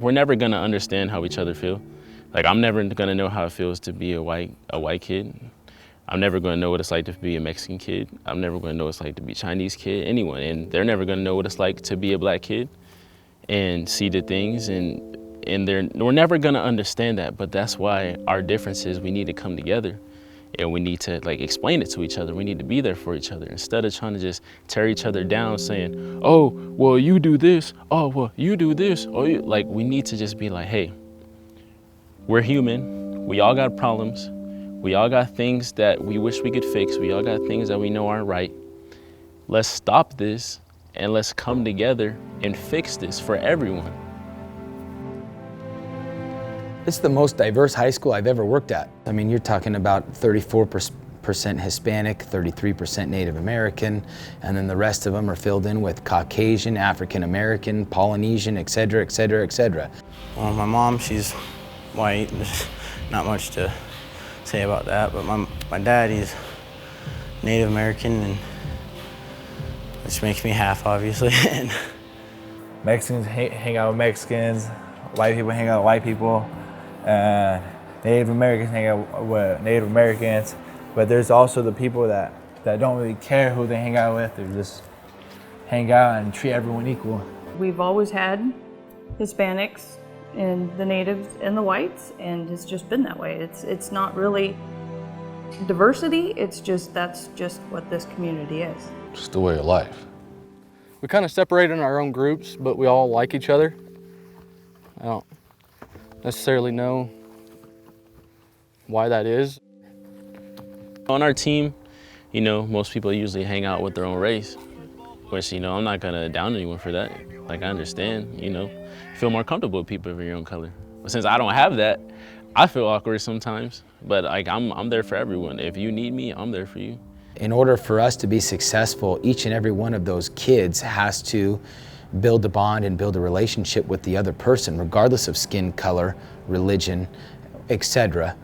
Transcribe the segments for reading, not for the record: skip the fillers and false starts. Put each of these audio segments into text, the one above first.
we're never gonna understand how each other feel. Like, I'm never gonna know how it feels to be a white kid. I'm never gonna know what it's like to be a Mexican kid. I'm never gonna know what it's like to be a Chinese kid, anyone. And they're never gonna know what it's like to be a black kid and see the things, and we're never gonna understand that. But that's why our differences, we need to come together and we need to like explain it to each other. We need to be there for each other instead of trying to just tear each other down saying, oh, well, you do this. Oh, well, you do this. Oh, like, we need to just be like, hey, we're human. We all got problems. We all got things that we wish we could fix. We all got things that we know aren't right. Let's stop this and let's come together and fix this for everyone. It's the most diverse high school I've ever worked at. I mean, you're talking about 34% Hispanic, 33% Native American, and then the rest of them are filled in with Caucasian, African American, Polynesian, et cetera, et cetera, et cetera. Well, my mom, she's white. There's not much to say about that, but my dad, he's Native American, and which makes me half, obviously. Mexicans hang out with Mexicans, white people hang out with white people, and Native Americans hang out with Native Americans, but there's also the people that don't really care who they hang out with. They just hang out and treat everyone equal. We've always had Hispanics and the natives and the whites, and it's just been that way. It's not really diversity, it's just that's just what this community is. Just the way of life. We kind of separate in our own groups, but we all like each other. I don't necessarily know why that is. On our team, you know, most people usually hang out with their own race, which, you know, I'm not gonna down anyone for that. Like, I understand, you know, feel more comfortable with people of your own color. But since I don't have that, I feel awkward sometimes, but like, I'm there for everyone. If you need me, I'm there for you. In order for us to be successful, each and every one of those kids has to build a bond and build a relationship with the other person, regardless of skin color, religion, etc.,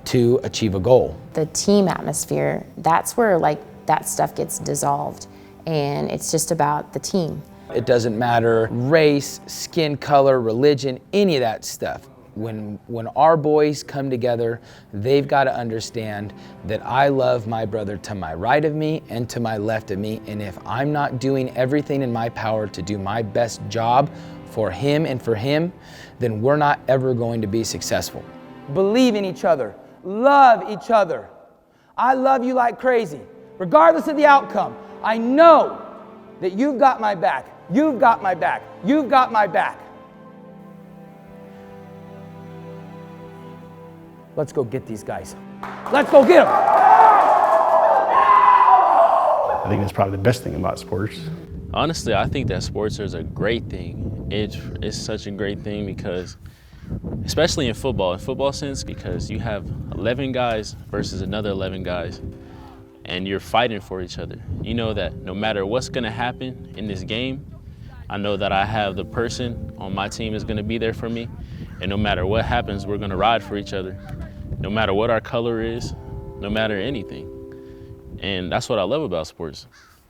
to achieve a goal. The team atmosphere, that's where like that stuff gets dissolved, and it's just about the team. It doesn't matter race, skin color, religion, any of that stuff. When our boys come together, they've got to understand that I love my brother to my right of me and to my left of me, and if I'm not doing everything in my power to do my best job for him and for him, then we're not ever going to be successful. Believe in each other, love each other. I love you like crazy, regardless of the outcome. I know that you've got my back, you've got my back, you've got my back. Let's go get these guys. Let's go get them. I think that's probably the best thing about sports. Honestly, I think that sports is a great thing. It's such a great thing because, especially in football sense, because you have 11 guys versus another 11 guys, and you're fighting for each other. You know that no matter what's gonna happen in this game, I know that I have the person on my team is gonna be there for me, and no matter what happens, we're gonna ride for each other. No matter what our color is, no matter anything. And that's what I love about sports,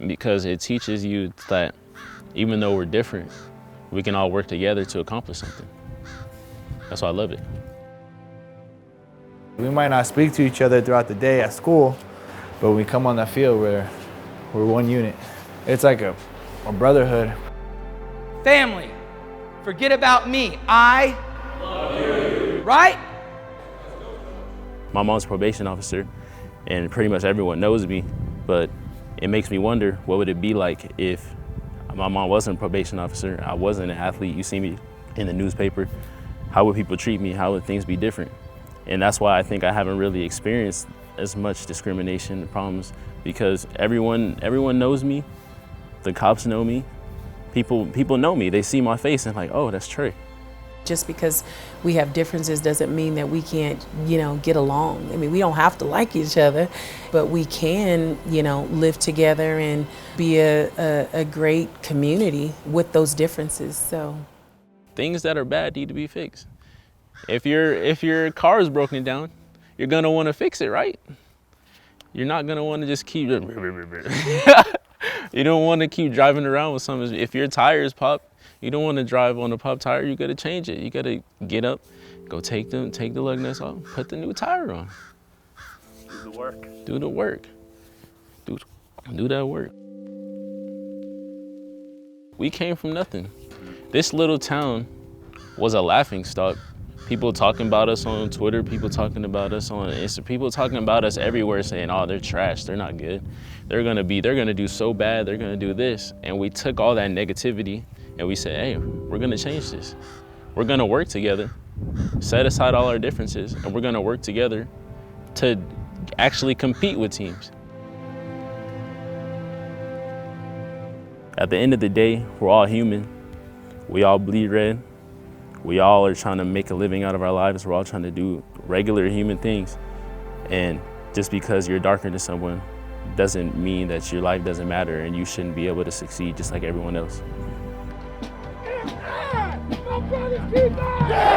because it teaches you that even though we're different, we can all work together to accomplish something. That's why I love it. We might not speak to each other throughout the day at school, but when we come on the field, we're one unit. It's like a brotherhood. Family, forget about me. I love you. Right? My mom's a probation officer, and pretty much everyone knows me, but it makes me wonder, what would it be like if my mom wasn't a probation officer, I wasn't an athlete, you see me in the newspaper, how would people treat me, how would things be different? And that's why I think I haven't really experienced as much discrimination and problems, because everyone knows me, the cops know me, people know me, they see my face and like, oh, that's Trey. Just because we have differences doesn't mean that we can't, get along. I mean, we don't have to like each other, but we can, live together and be a great community with those differences. So, things that are bad need to be fixed. If your car is broken down, you're gonna want to fix it, right? You're not gonna want to just keep. You don't want to keep driving around with something. If your tires pop, You don't want to drive on a pop tire, you gotta change it. You gotta get up, go take the lug nuts off, put the new tire on. Do the work. Do the work. Do that work. We came from nothing. This little town was a laughingstock. People talking about us on Twitter, people talking about us on Insta, people talking about us everywhere saying, oh, they're trash, they're not good. They're gonna do so bad, they're gonna do this. And we took all that negativity and we said, hey, we're gonna change this. We're gonna work together, set aside all our differences, and we're gonna work together to actually compete with teams. At the end of the day, we're all human. We all bleed red. We all are trying to make a living out of our lives. We're all trying to do regular human things. And just because you're darker than someone doesn't mean that your life doesn't matter and you shouldn't be able to succeed just like everyone else. My brothers keep on!